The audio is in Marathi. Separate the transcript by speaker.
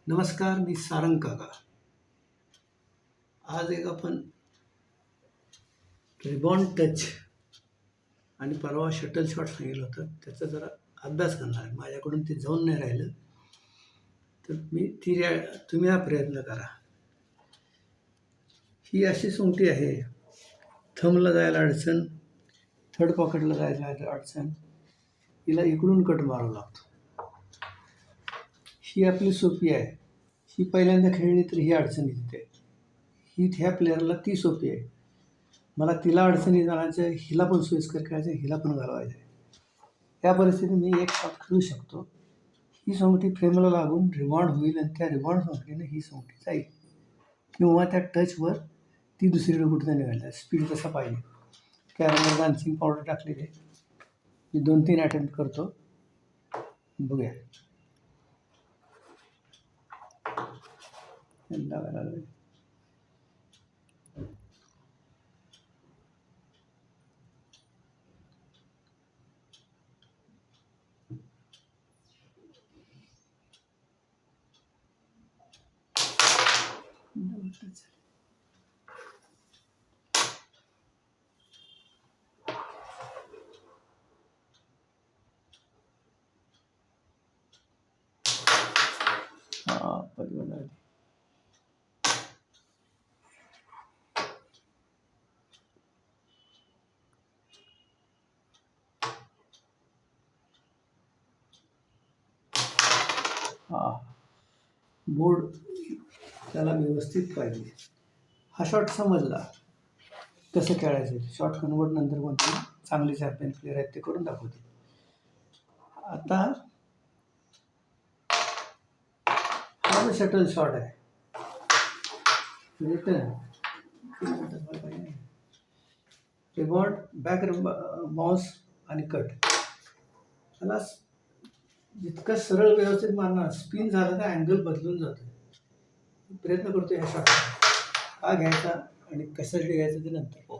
Speaker 1: नमस्कार, मी सारंग काका. आज एक आपण रिबॉन्ड टच आणि परवा शटल शॉट सांगितलं होतं, त्याचा जरा अभ्यास करणार आहे. माझ्याकडून ते जाऊन नाही राहिलं, तर तुम्ही हा प्रयत्न करा. ही अशी सोंगटी आहे, थंबला जायला अडचण, थर्ड पॉकेटला जायला अडचण, हिला इकडून कट मारावा लागतो. ही आपली सोपी आहे. ही पहिल्यांदा खेळली तर ही अडचण येते. ही ह्या प्लेअरला ती सोपी आहे. मला तिला अडचणी जाण्याचं, हिला पण सोयीस्कर खेळायचं, हिला पण घालवायचं आहे. त्या परिस्थितीत मी एक शॉट खेळू शकतो. ही सोंगटी फ्रेमला लागून रिबॉन्ड होईल आणि त्या रिबॉन्ड सोंगटीने ही सोंगटी जाईल, किंवा त्या टचवर ती दुसरीकडे कुठं निघायला. स्पीड तसा पाहिजे. कॅरमवर डान्सिंग पावडर टाकलेली आहे. मी 2-3 अटेम्प्ट करतो, बघूया. परिवार बोर्ड त्याला व्यवस्थित पाहिजे. हा शॉट समजला कसं खेळायचं. शॉट कन्वर्ट नंतर कोणते चांगले चॅम्पियन प्लेयर आहेत ते करून दाखवते. आता हा जो शटल शॉट आहे, रिबॉन्ड, बॅक बाउन्स आणि कट. त्याला जितकं सरळ व्यवस्थित मारणार, स्पिन झालं तर अँगल बदलून जातो. प्रयत्न करतो ह्या शॉट का घ्यायचा आणि कसं घ्यायचं ते नंतर.